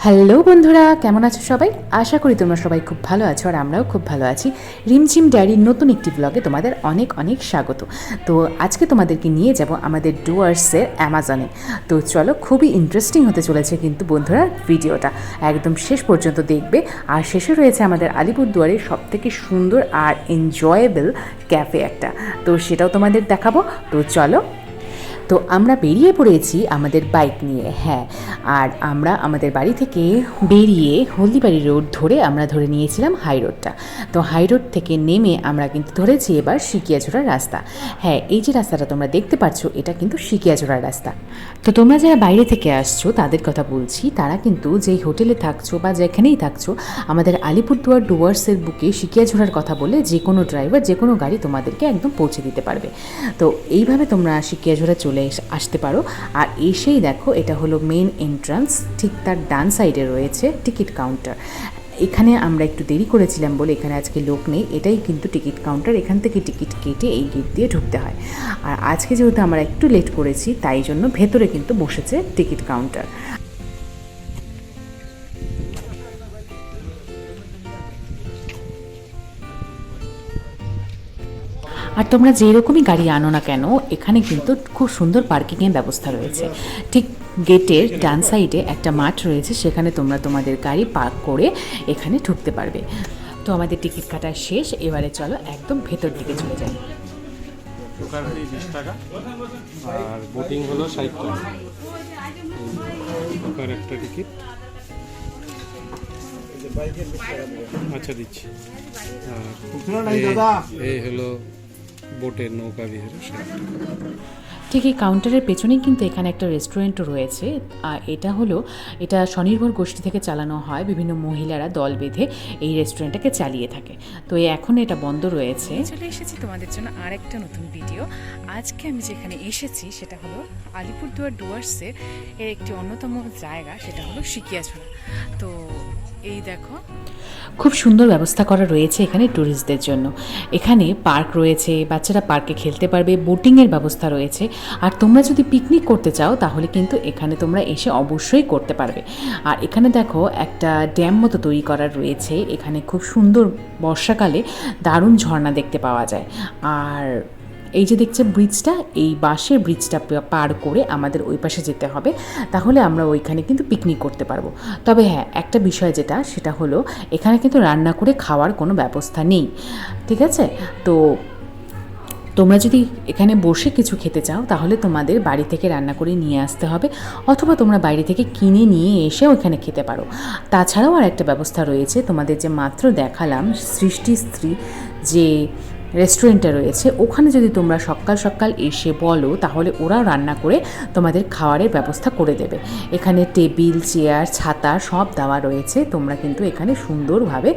Hello বন্ধুরা, কেমন আছো সবাই? আশা করি তোমরা সবাই খুব ভালো আছো আর আমরাও খুব ভালো আছি। রিমঝিম ডায়েরির নতুন একটি ব্লগে তোমাদের অনেক অনেক স্বাগত। তো আজকে তোমাদেরকে নিয়ে যাব আমাদের ডুয়ার্সের অ্যামাজনে। তো চলো, খুবই ইন্টারেস্টিং হতে চলেছে কিন্তু বন্ধুরা, ভিডিওটা একদম শেষ পর্যন্ত দেখবে। আর শেষে রয়েছে আমাদের আলিপুরদুয়ারের সবথেকে সুন্দর আর এনজয়েবল ক্যাফে একটা, তো সেটাও তোমাদের দেখাবো। তো চলো, তো আমরা বেরিয়ে পড়েছি আমাদের বাইক নিয়ে। হ্যাঁ, আর আমরা আমাদের বাড়ি থেকে বেরিয়ে হলদিবাড়ি রোড ধরে আমরা ধরে নিয়েছিলাম হাই রোডটা। তো হাই রোড থেকে নেমে আমরা কিন্তু ধরেছি এবার সিকিয়াঝোড়ার রাস্তা। হ্যাঁ, এই যে রাস্তাটা তোমরা দেখতে পাচ্ছ, এটা কিন্তু সিকিয়াঝোড়ার রাস্তা। তো তোমরা যারা বাইরে থেকে আসছো তাদের কথা বলছি, তারা কিন্তু যেই হোটেলে থাকছো বা যেখানেই থাকছো, আমাদের আলিপুরদুয়ার ডুয়ার্সের বুকে সিকিয়াঝোড়ার কথা বলে যে কোনো ড্রাইভার যে কোনো গাড়ি তোমাদেরকে একদম পৌঁছে দিতে পারবে। তো এইভাবে তোমরা সিকিয়াঝোড়া চলে আসতে পারো। আর এসেই দেখো, এটা হলো মেন এন্ট্রান্স, ঠিক তার ডান সাইডে রয়েছে টিকিট কাউন্টার। এখানে আমরা একটু দেরি করেছিলাম বলে এখানে আজকে লোক নেই, এটাই কিন্তু টিকিট কাউন্টার। এখান থেকে টিকিট কেটে এই গেট দিয়ে ঢুকতে হয়। আর আজকে যেহেতু আমরা একটু লেট করেছি, তাই জন্য ভেতরে কিন্তু বসেছে টিকিট কাউন্টার। আর তোমরা যেরকমই গাড়ি আনো না কেন, এখানে কিন্তু খুব সুন্দর পার্কিংয়ের ব্যবস্থা রয়েছে। ঠিক গেটের ডান সাইডে একটা মাঠ রয়েছে, সেখানে তোমরা তোমাদের গাড়ি পার্ক করে এখানে ঢুকতে পারবে। তো আমাদের টিকিট কাটা শেষ, এবারে চলো একদম ভেতর দিকে চলে যাই। ঢোকার ফি 20 টাকা আর বোটিং হলো 60 টাকা। ঢোকার একটা টিকিট। আচ্ছা দিচ্ছি। এই হলো বোটের নৌকা বিহার 60 টাকা। ঠিক এই কাউন্টারের পেছনেই কিন্তু এখানে একটা রেস্টুরেন্টও রয়েছে। আর এটা স্বনির্ভর গোষ্ঠী থেকে চালানো হয়, বিভিন্ন মহিলারা দল বেঁধে এই রেস্টুরেন্টটাকে চালিয়ে থাকে। তো এখন এটা বন্ধ রয়েছে। চলে এসেছি তোমাদের জন্য আর একটা নতুন ভিডিও। আজকে আমি যেখানে এসেছি সেটা হলো আলিপুরদুয়ার ডুয়ার্সের এর একটি অন্যতম জায়গা, সেটা হলো সিকিয়াঝোড়া। তো এই দেখো, খুব সুন্দর ব্যবস্থা করা রয়েছে এখানে ট্যুরিস্টদের জন্য। এখানে পার্ক রয়েছে, বাচ্চারা পার্কে খেলতে পারবে, বোটিংয়ের ব্যবস্থা রয়েছে। আর তোমরা যদি পিকনিক করতে চাও তাহলে কিন্তু এখানে তোমরা এসে অবশ্যই করতে পারবে। আর এখানে দেখো, একটা ড্যাম মতো তৈরি করা রয়েছে। এখানে খুব সুন্দর বর্ষাকালে দারুণ ঝর্ণা দেখতে পাওয়া যায়। আর এই যে দেখছে ব্রিজটা, এই বাঁশের ব্রিজটা পার করে আমাদের ওই পাশে যেতে হবে, তাহলে আমরা ওইখানে কিন্তু পিকনিক করতে পারবো। তবে হ্যাঁ, একটা বিষয় সেটা হলো, এখানে কিন্তু রান্না করে খাওয়ার কোনো ব্যবস্থা নেই, ঠিক আছে? তো তোমরা যদি এখানে বসে কিছু খেতে চাও তাহলে তোমাদের বাড়ি থেকে রান্না করে নিয়ে আসতে হবে, অথবা তোমরা বাইরে থেকে কিনে নিয়ে এসে ওইখানে খেতে পারো। তাছাড়াও আর একটা ব্যবস্থা রয়েছে, তোমাদের যে মাত্র দেখালাম সৃষ্টি স্ত্রী যে রেস্টুরেন্টটা রয়েছে, ওখানে যদি তোমরা সকাল সকাল এসে বলো তাহলে ওরাও রান্না করে তোমাদের খাওয়ারের ব্যবস্থা করে দেবে। এখানে টেবিল, চেয়ার, ছাতা সব দেওয়া রয়েছে। তোমরা কিন্তু এখানে সুন্দরভাবে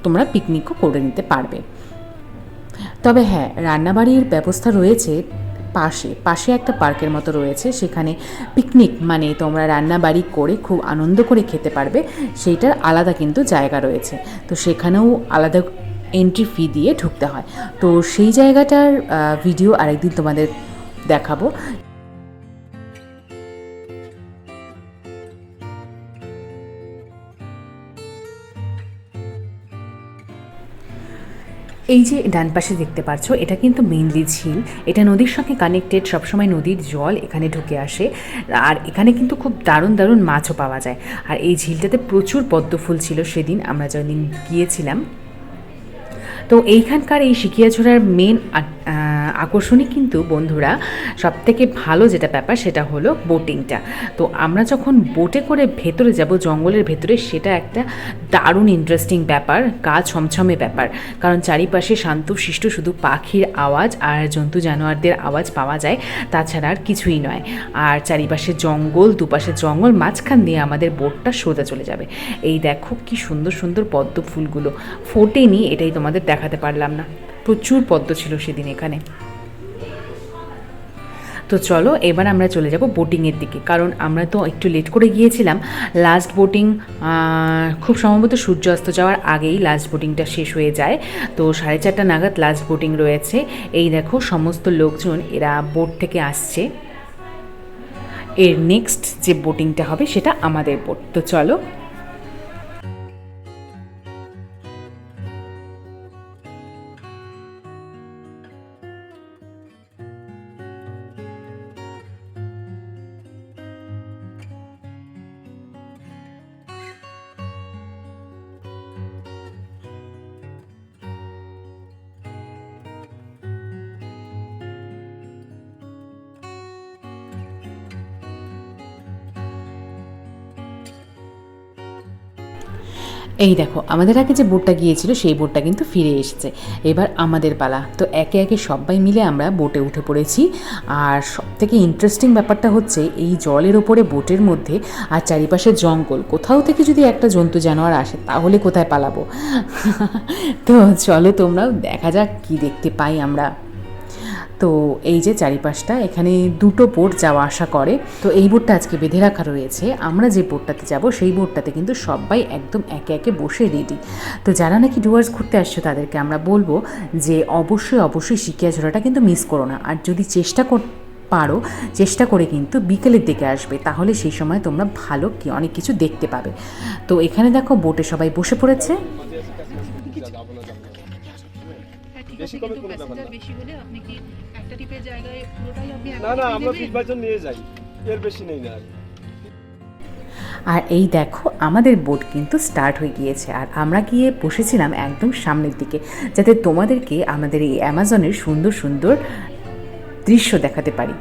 তোমরা পিকনিকও করে নিতে পারবে। তবে হ্যাঁ, রান্নাবাড়ির ব্যবস্থা রয়েছে পাশে একটা পার্কের মতো রয়েছে, সেখানে পিকনিক মানে তোমরা রান্নাবাড়ি করে খুব আনন্দ করে খেতে পারবে, সেইটার আলাদা কিন্তু জায়গা রয়েছে। তো সেখানেও আলাদা এন্ট্রি ফি দিয়ে ঢুকতে হয়। তো সেই জায়গাটার ভিডিও আরেকদিন তোমাদের দেখাবো। এই যে ডান পাশে দেখতে পাচ্ছ, এটা কিন্তু মেইনলি ঝিল। এটা নদীর সঙ্গে কানেক্টেড, সবসময় নদীর জল এখানে ঢুকে আসে। আর এখানে কিন্তু খুব দারুণ দারুণ মাছও পাওয়া যায়। আর এই ঝিলটাতে প্রচুর পদ্ম ফুল ছিল সেদিন আমরা যেদিন গিয়েছিলাম। তো এইখানকার এই সিকিয়াঝোড়ার মেন আকর্ষণই কিন্তু বন্ধুরা, সবথেকে ভালো যেটা ব্যাপার সেটা হলো বোটিংটা। তো আমরা যখন বোটে করে ভেতরে যাব জঙ্গলের ভেতরে, সেটা একটা দারুণ ইন্টারেস্টিং ব্যাপার, গা ছমছমে ব্যাপার। কারণ চারিপাশে শান্তশিষ্ট শুধু পাখির আওয়াজ আর জন্তু জানোয়ারদের আওয়াজ পাওয়া যায়, তাছাড়া আর কিছুই নয়। আর চারিপাশে জঙ্গল, দুপাশে জঙ্গল, মাঝখান দিয়ে আমাদের বোটটা সোজা চলে যাবে। এই দেখো কি সুন্দর সুন্দর পদ্ম ফুলগুলো, ফোটেনি এটাই তোমাদের দেখাতে পারলাম না, প্রচুর পদ্ম ছিল সেদিন এখানে। তো চলো এবার আমরা চলে যাব বোটিংয়ের দিকে, কারণ আমরা তো একটু লেট করে গিয়েছিলাম। লাস্ট বোটিং খুব সম্ভবত সূর্য অস্ত যাওয়ার আগেই লাস্ট বোটিংটা শেষ হয়ে যায়। তো 4:30 নাগাদ লাস্ট বোটিং রয়েছে। এই দেখো সমস্ত লোকজন এরা বোট থেকে আসছে। এর নেক্সট যে বোটিংটা হবে সেটা আমাদের বোট। তো চলো। এই দেখো, আমাদের আগে যে বোটটা গিয়েছিল সেই বোটটা কিন্তু ফিরে এসেছে। এবার আমাদের পালা। তো একে একে সবাই মিলে আমরা বোটে উঠে পড়েছি। আর সবথেকে ইন্টারেস্টিং ব্যাপারটা হচ্ছে এই জলের ওপরে বোটের মধ্যে আর চারিপাশে জঙ্গল, কোথাও থেকে যদি একটা জন্তু জানোয়ার আসে তাহলে কোথায় পালাবো। তো চলো তোমরাও দেখা যাক কি দেখতে পাই আমরা। তো এই যে চারিপাশটা, এখানে দুটো বোট যাওয়া আসা করে। তো এই বোটটা আজকে বেঁধে রাখা রয়েছে। আমরা যে বোটটাতে যাব সেই বোটটাতে কিন্তু সবাই একদম একে একে বসে রেডি। তো যারা নাকি ডুয়ার্স ঘুরতে আসছো তাদেরকে আমরা বলবো যে অবশ্যই সিকিয়াঝোরাটা কিন্তু মিস করো না। আর যদি পারো চেষ্টা করে কিন্তু বিকেলের দিকে আসবে, তাহলে সেই সময় তোমরা ভালো অনেক কিছু দেখতে পাবে। তো এখানে দেখো বোটে সবাই বসে পড়েছে। আর এই দেখো আমাদের বোট কিন্তু স্টার্ট হয়ে গিয়েছে। আর আমরা গিয়ে বসেছিলাম একদম সামনের দিকে, যাতে তোমাদেরকে আমাদের এই অ্যামাজনের সুন্দর সুন্দর দৃশ্য দেখাতে পারি।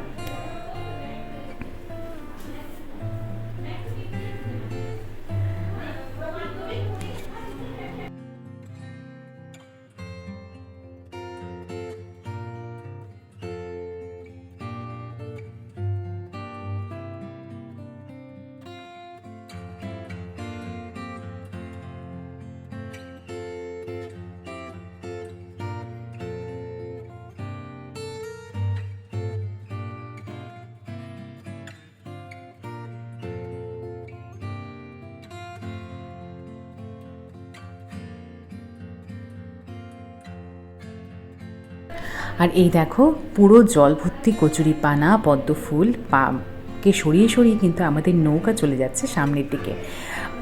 আর এই দেখো পুরো জল ভর্তি কচুরিপানা, পদ্ম ফুল পাকে সরিয়ে সরিয়ে কিন্তু আমাদের নৌকা চলে যাচ্ছে সামনের দিকে।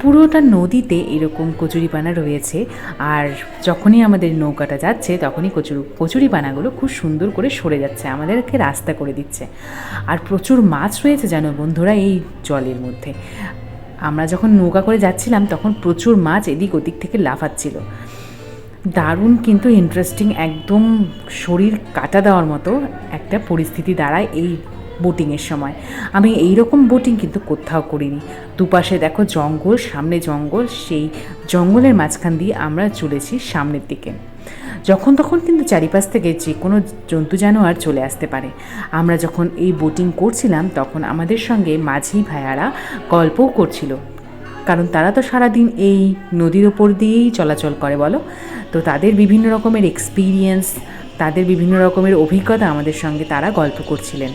পুরোটা নদীতে এরকম কচুরিপানা রয়েছে। আর যখনই আমাদের নৌকাটা যাচ্ছে তখনই কচুরিপানাগুলো খুব সুন্দর করে সরে যাচ্ছে, আমাদেরকে রাস্তা করে দিচ্ছে। আর প্রচুর মাছ রয়েছে জানো বন্ধুরা এই জলের মধ্যে। আমরা যখন নৌকা করে যাচ্ছিলাম তখন প্রচুর মাছ এদিক ওদিক থেকে লাফাচ্ছিল। দারুণ কিন্তু ইন্টারেস্টিং, একদম শরীর কাটা দেওয়ার মতো একটা পরিস্থিতি দাঁড়ায় এই বোটিংয়ের সময়। আমি এই রকম বোটিং কিন্তু কোথাও করিনি। দুপাশে দেখো জঙ্গল, সামনে জঙ্গল, সেই জঙ্গলের মাঝখান দিয়ে আমরা চলেছি সামনের দিকে। যখন তখন কিন্তু চারিপাশ থেকে যে কোনো জন্তু জানোয়ার চলে আসতে পারে। আমরা যখন এই বোটিং করছিলাম তখন আমাদের সঙ্গে মাঝি ভাইয়ারা গল্পও করছিল, কারণ তারা তো সারাদিন এই নদীর ওপর দিয়েই চলাচল করে বলো। তো তাদের বিভিন্ন রকমের এক্সপিরিয়েন্স, তাদের বিভিন্ন রকমের অভিজ্ঞতা আমাদের সঙ্গে তারা গল্প করছিলেন।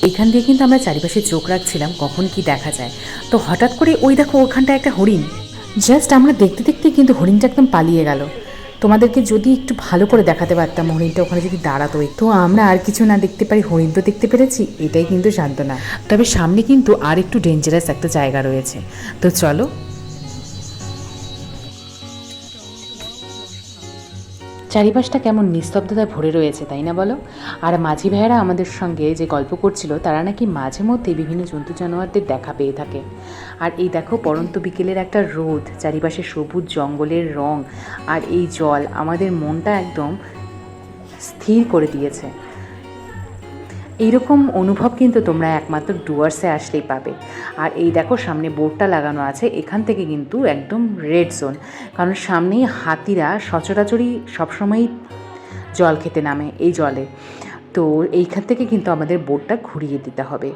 এখান দিয়ে কিন্তু আমরা চারিপাশে চোখ রাখছিলাম কখন কি দেখা যায়। তো হঠাৎ করে ওই দেখো ওখানটা একটা হরিণ, জাস্ট আমরা দেখতে দেখতে কিন্তু হরিণটা একদম পালিয়ে গেল। তোমাদেরকে যদি একটু ভালো করে দেখাতে পারতাম হরিণটা ওখানে যদি দাঁড়াতো, তো আমরা আর কিছু না দেখতে পারি, হরিণ তো দেখতে পেরেছি, এটাই কিন্তু সান্ত্বনা। তবে সামনে কিন্তু আর একটু ডেঞ্জারাস একটা জায়গা রয়েছে। তো চলো। চারিপাশটা কেমন নিস্তব্ধতায় ভরে রয়েছে, তাই না বলো? আর মাঝি ভাইয়েরা আমাদের সঙ্গে যে গল্প করছিল তারা নাকি মাঝে মধ্যে বিভিন্ন জন্তু জানোয়ারদের দেখা পেয়ে থাকে। আর এই দেখো পড়ন্ত বিকেলের একটা রোদ, চারিপাশে সবুজ জঙ্গলের রং আর এই জল আমাদের মনটা একদম স্থির করে দিয়েছে। এইরকম অনুভব কিন্তু তোমরা একমাত্র ডুয়ার্সে আসলেই পাবে। আর এই দেখো সামনে বোর্ডটা লাগানো আছে, এখান থেকে কিন্তু একদম রেড জোন, কারণ সামনেই হাতিরা সচরাচরই সবসময়ই জল খেতে নামে এই জলে। তো এইখান থেকে কিন্তু আমাদের বোর্ডটা ঘুরিয়ে দিতে হবে,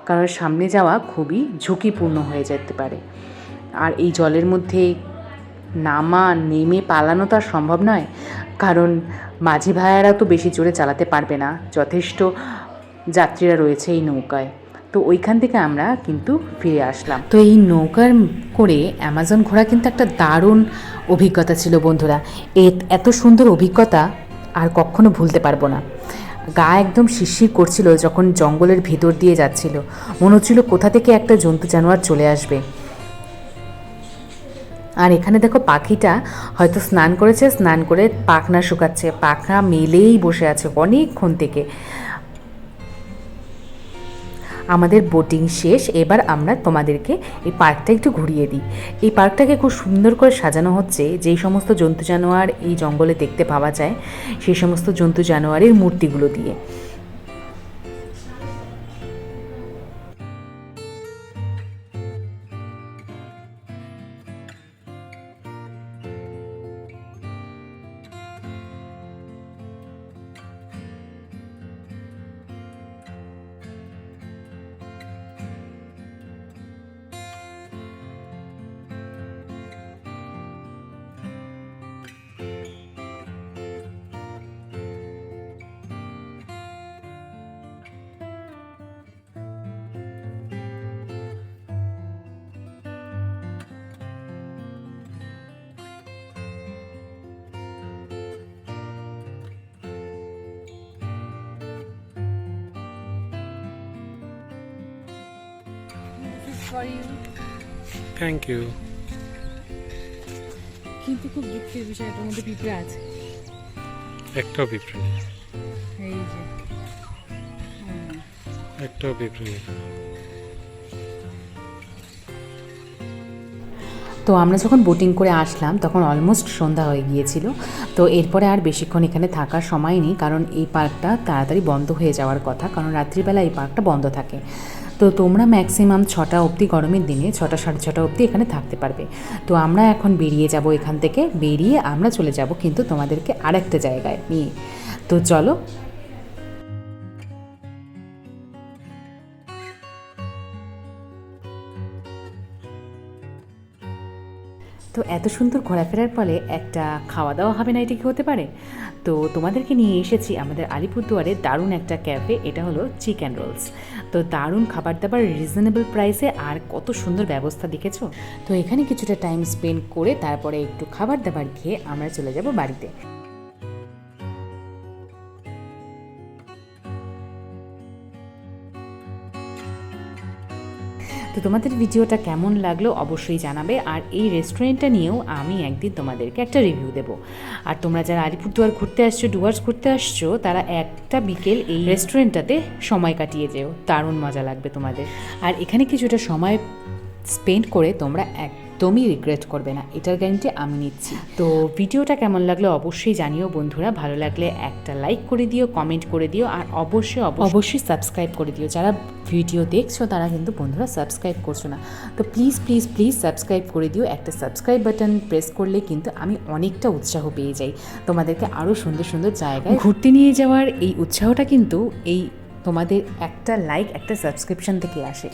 কারণ সামনে যাওয়া খুবই ঝুঁকিপূর্ণ হয়ে যেতে পারে। আর এই জলের মধ্যে নেমে পালানো তো আর সম্ভব নয়, কারণ মাঝি ভাইয়ারা তো বেশি জোরে চালাতে পারবে না, যথেষ্ট যাত্রীরা রয়েছে এই নৌকায়। তো ওইখান থেকে আমরা কিন্তু ফিরে আসলাম। তো এই নৌকার করে অ্যামাজন ঘোরা কিন্তু একটা দারুণ অভিজ্ঞতা ছিল বন্ধুরা। এত সুন্দর অভিজ্ঞতা আর কখনো ভুলতে পারবো না। গা একদম শিরশির করছিল যখন জঙ্গলের ভেতর দিয়ে যাচ্ছিল, মনে হচ্ছিল কোথা থেকে একটা জন্তু জানোয়ার চলে আসবে। আর এখানে দেখো পাখিটা হয়তো স্নান করেছে, স্নান করে পাখনা শুকাচ্ছে, পাখনা মেলেই বসে আছে অনেকক্ষণ থেকে। আমাদের বোটিং শেষ, এবার আমরা তোমাদেরকে এই পার্কটা একটু ঘুরিয়ে দিই। এই পার্কটাকে খুব সুন্দর করে সাজানো হচ্ছে, যেই সমস্ত জন্তু জানোয়ার এই জঙ্গলে দেখতে পাওয়া যায় সেই সমস্ত জন্তু জানোয়ারের মূর্তিগুলো দিয়ে। Thank you. কিন্তু খুব দুঃখের বিষয়, এটার মধ্যে পিঁপড়ে আছে। একটাও পিঁপড়ে নেই, এই যে একটাও পিঁপড়ে নেই। তো আমরা যখন বোটিং করে আসলাম তখন অলমোস্ট সন্ধ্যা হয়ে গিয়েছিল। তো এরপরে আর বেশিক্ষণ এখানে থাকার সময় নেই, কারণ এই পার্কটা তাড়াতাড়ি বন্ধ হয়ে যাওয়ার কথা, কারণ রাত্রিবেলা এই পার্কটা বন্ধ থাকে। তো তোমরা ম্যাক্সিমাম 6টা অবধি, গরমের দিনে 6টা সাড়ে 6টা অবধি এখানে থাকতে পারবে। তো আমরা এখন বেরিয়ে যাব এখান থেকে, বেরিয়ে আমরা চলে যাব কিন্তু তোমাদেরকে আরেকটা জায়গায় নিয়ে। তো চলো। তো এত সুন্দর ঘোরাফেরার ফলে একটা খাওয়া দাওয়া হবে না, এটা কি হতে পারে? তো তোমাদেরকে নিয়ে এসেছি আমাদের আলিপুরদুয়ারে দারুণ একটা ক্যাফে, এটা হলো চিকেন রোলস। তো দারুণ খাবার দাবার, রিজনেবল প্রাইসে, আর কত সুন্দর ব্যবস্থা দেখেছো। তো এখানে কিছুটা টাইম স্পেন্ড করে তারপরে একটু খাবার দাবার খেয়ে আমরা চলে যাব বাড়িতে। তো তোমাদের ভিডিওটা কেমন লাগলো অবশ্যই জানাবে, আর এই রেস্টুরেন্টটা নিয়েও আমি একদিন তোমাদেরকে একটা রিভিউ দেবো। আর তোমরা যারা আলিপুরদুয়ার ঘুরতে আসছো, ডুয়ার্স ঘুরতে আসছো, তারা একটা বিকেল এই রেস্টুরেন্টটাতে সময় কাটিয়ে যেও, দারুণ মজা লাগবে তোমাদের। আর এখানে কিছুটা সময় স্পেন্ড করে তোমরা একদমই রিগ্রেট করবে না, এটার গ্যারান্টি আমি নিচ্ছি। তো ভিডিওটা কেমন লাগলো অবশ্যই জানিও বন্ধুরা, ভালো লাগলে একটা লাইক করে দিও, কমেন্ট করে দিও, আর অবশ্যই সাবস্ক্রাইব করে দিও। যারা ভিডিও দেখছো তারা কিন্তু বন্ধুরা সাবস্ক্রাইব করছো না, তো প্লিজ প্লিজ প্লিজ সাবস্ক্রাইব করে দিও। একটা সাবস্ক্রাইব বাটন প্রেস করলে কিন্তু আমি অনেকটা উৎসাহ পেয়ে যাই তোমাদেরকে আরও সুন্দর সুন্দর জায়গায় ঘুরতে নিয়ে যাওয়ার। এই উৎসাহটা কিন্তু এই তোমাদের একটা লাইক, একটা সাবস্ক্রিপশন থেকে আসে।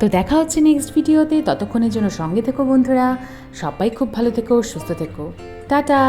তো দেখা হচ্ছে নেক্সট ভিডিওতে, ততক্ষণের জন্য সঙ্গে থেকো বন্ধুরা, সবাই খুব ভালো থেকো, সুস্থ থেকো, টাটা।